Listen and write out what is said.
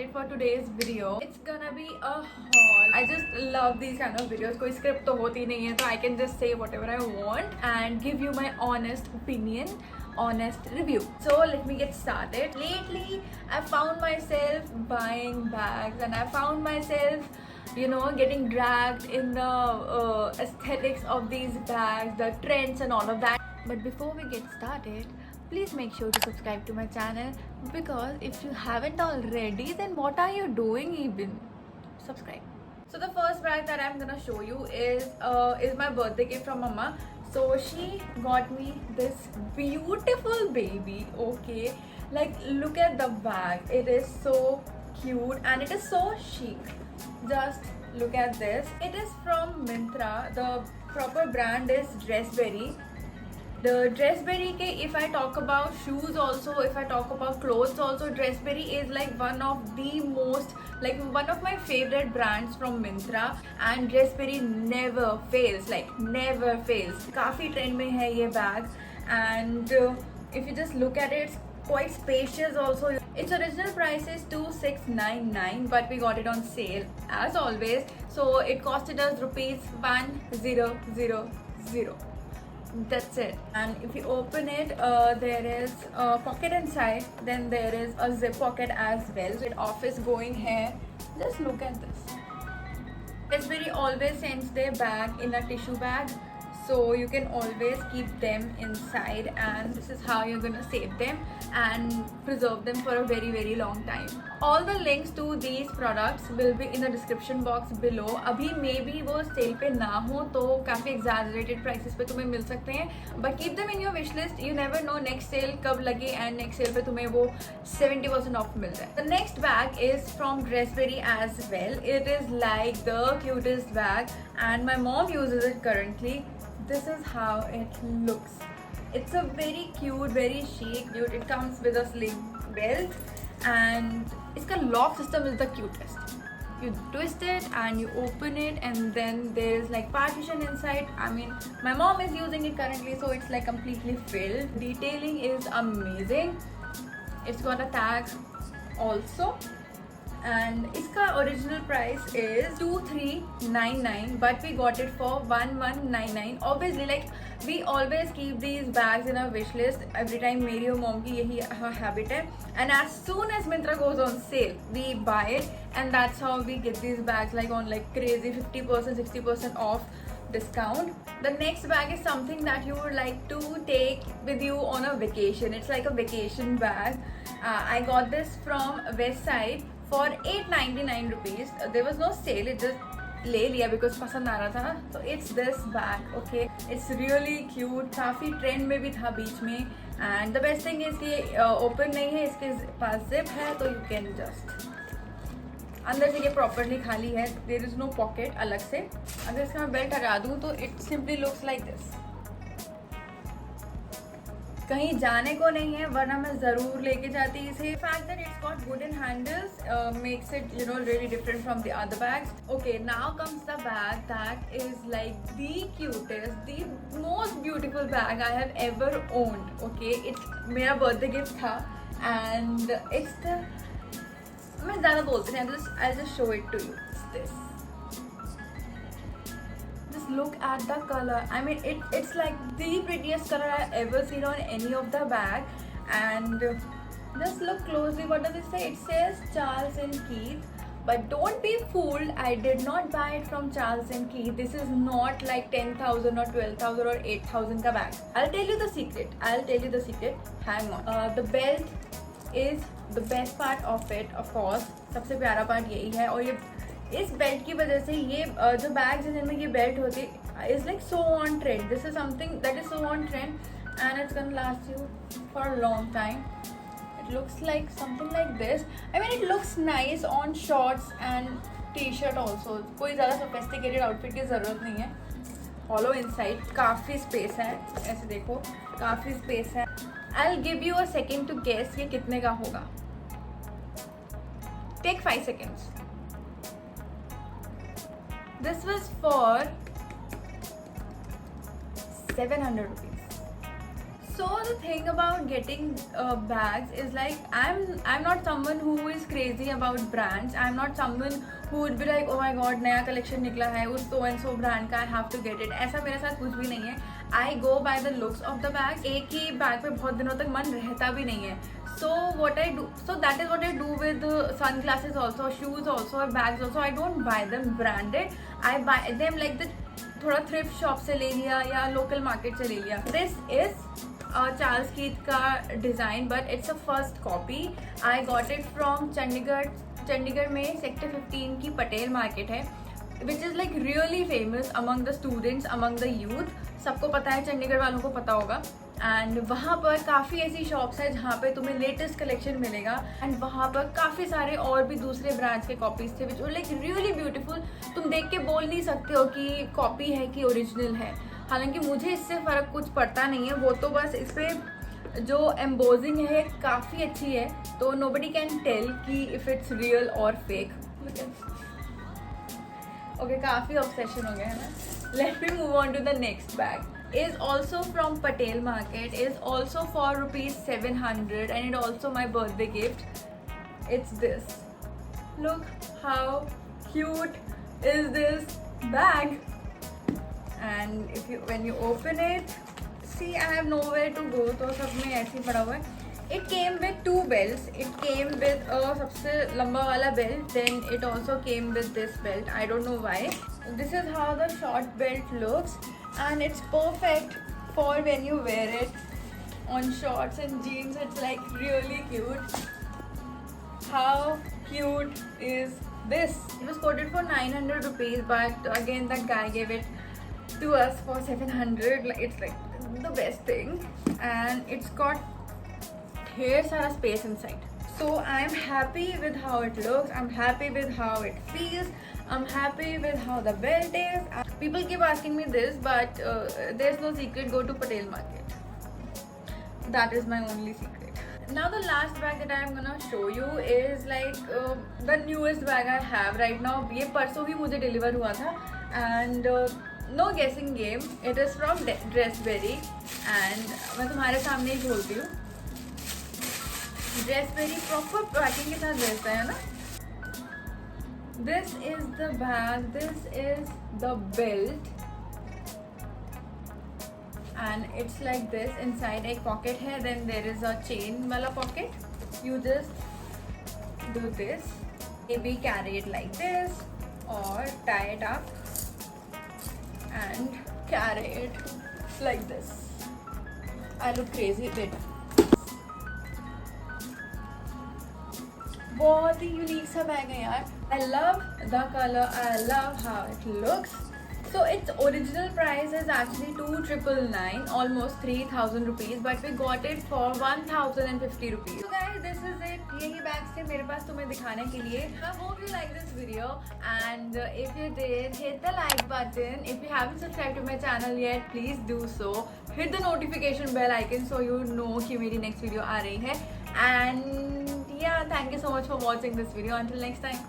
excited for today's video. It's gonna be a haul. I just love these kind of videos. कोई script तो होती नहीं है, so I can just say whatever I want and give you my honest opinion, honest review. So let me get started. Lately, I found myself buying bags and I found myself, you know, getting dragged in the aesthetics of these bags, the trends and all of that. But before we get started, please make sure to subscribe to my channel, because if you haven't already, then what are you doing even? Subscribe. So the first bag that I'm gonna show you is my birthday gift from mama. So she got me this beautiful baby. Okay, like look at the bag. It is so cute and it is so chic. Just look at this. It is from Myntra. The proper brand is Dressberry. The Dressberry ke, if I talk about shoes also, if I talk about clothes also, Dressberry is like one of the most, like one of my favorite brands from Myntra, and Dressberry never fails, like never fails. काफी trend में है ये bag, and if you just look at it, it's quite spacious also. Its original price is 2699, but we got it on sale as always, so it costed us ₹1000. That's it. And if you open it, there is a pocket inside, then there is a zip pocket as well. So it office going here. Just look at this. Dressberry always sends their bag in a tissue bag, so you can always keep them inside, and this is how you're gonna save them and preserve them for a very very long time. All the links to these products will be in the description box below. अभी maybe वो cell पे ना हो तो काफ़ी exaggerated prices पे तुम्हें मिल सकते हैं, but keep them in your wish list. You never know next sale कब लगे, and next sale पे तुम्हें वो 70% off मिल जाए. The next bag is from Dressberry as well. It is like the cutest bag, and my mom uses it currently. This is how it looks. It's a very cute, very chic dude. It comes with a sling belt, and इसका lock system is the cutest. You twist it and you open it, and then there is like partition inside. I mean, my mom is using it currently, so it's like completely filled. Detailing is amazing. It's got a tag also. And इसका original price is 2399, but we got it for 1199. Obviously, like we always keep these bags in our wish list every time. मेरी और mom की यही habit है. And as soon as Myntra goes on sale, we buy it, and that's how we get these bags like on like crazy 50%, 60% off discount. The next bag is something that you would like to take with you on a vacation. It's like a vacation bag. I got this from Westside for 899 rupees. There was no sale, it just ले लिया because पसंद आ रहा था ना. So it's this bag. Okay, it's really cute. काफ़ी trend में भी था बीच में, and the best thing is कि open नहीं है, इसके पास zip है, तो you can just अंदर से ये properly खाली है. There is no pocket अलग से. अगर इसका मैं बेल्ट हटा दूँ तो it simply looks like this. कहीं जाने को नहीं है, वरना मैं ज़रूर लेके जाती इसे. Fact that it's got wooden handles makes it, you know, really different from the other bags. Okay, now comes the bag that is like the cutest, the most beautiful bag I have ever owned. Okay, it's मेरा birthday gift था, and it's the, मैं ज़्यादा बोलती नहीं, I'll just show it to you. It's this. Just look at the color. I mean, it's like the prettiest color I've ever seen on any of the bag. And just look closely. What does it say? It says Charles and Keith. But don't be fooled. I did not buy it from Charles and Keith. This is not like 10,000 or 12,000 or 8,000 ka bag. I'll tell you the secret. Hang on. The belt is the best part of it, of course. सबसे प्यारा part यही है, और ये इस belt की वजह से ये जो बैग्स हैं जिनमें ये बेल्ट होती है is like so on trend. This is something that is so on trend, and it's gonna last you for a long time. It looks like something like this. I mean it looks nice on shorts and T shirt also. कोई ज़्यादा sophisticated outfit की ज़रूरत नहीं है. Hollow inside, काफ़ी space है. ऐसे देखो, काफ़ी स्पेस है. I will give you a second to guess ये कितने का होगा. Take 5 seconds. This was for 700 rupees. So the thing about getting bags is like I'm not someone who is crazy about brands. I'm not someone who would be like, oh my god, नया collection निकला है उस so and so brand का, I have to get it. ऐसा मेरे साथ कुछ भी नहीं है. I go by the looks of the bags. एक ही बैग पे बहुत दिनों तक मन रहता भी नहीं है. So what I do, so that is what I do with sunglasses also, shoes also, or bags also. I don't buy them branded. I buy them like the थोड़ा thrift shop से ले लिया या local market से ले लिया. This is Charles Keith का design, but it's a first copy. I got it from Chandigarh में सेक्टर 15 की पटेल मार्केट है, which is like really famous among the students, among the youth. सबको पता है, चंडीगढ़ वालों को पता होगा. एंड वहाँ पर काफ़ी ऐसी शॉप्स हैं जहाँ पे तुम्हें लेटेस्ट कलेक्शन मिलेगा. एंड वहाँ पर काफ़ी सारे और भी दूसरे ब्रांड्स के कॉपीज थे विच वर लाइक रियली ब्यूटीफुल. तुम देख के बोल नहीं सकते हो कि कॉपी है कि ओरिजिनल है. हालांकि मुझे इससे फ़र्क कुछ पड़ता नहीं है, वो तो बस इस पर जो एम्बोजिंग है काफ़ी अच्छी है, तो नोबडी कैन टेल कि इफ़ इट्स रियल और फेक. ओके, काफ़ी ऑब्सेशन हो गया है ना. Let me move on to the next bag. Is also from Patel Market, is also for ₹700, and it also my birthday gift. It's this. Look how cute is this bag. And when you open it, see, I have nowhere to go, तो सब में ऐसे ही पड़ा हुआ है. It came with 2 belts. It came with a सबसे लंबा वाला belt. Then it also came with this belt. I don't know why. This is how the short belt looks, and it's perfect for when you wear it on shorts and jeans. It's like really cute. How cute is this? It was quoted for ₹900, but again that guy gave it to us for 700. It's like the best thing, and it's got ढेर सारा space inside. So I'm happy with how it looks. I'm happy with how it feels. I'm happy with how the belt is. People keep asking me this, but there's no secret. Go to Patel Market. That is my only secret. Now the last bag that I'm gonna show you is like the newest bag I have right now. ये परसों ही मुझे deliver हुआ था, and no guessing game. It is from Dressberry, and मैं तुम्हारे सामने ही खोलती हूँ. Dressberry प्रॉपर पैकिंग के साथ भेजता है ना. This is the bag, this is the belt, and it's like this. Inside एक pocket है, then there is a chain वाला pocket. You just do this, maybe carry it like this or tie it up and carry it like this. I look crazy with it. बहुत ही unique सा bag है यार. I love the color, I love how it looks. So its original price is actually ₹2,999, almost ₹3,000, but we got it for ₹1,050. So guys, this is it. यही bags थे मेरे पास तुम्हें दिखाने के लिए. I hope you like this video, and if you did, hit the like button. If you haven't subscribed to my channel yet, please do so. Hit the notification bell icon so you know कि मेरी next video आ रही है. And yeah, thank you so much for watching this video. Until next time.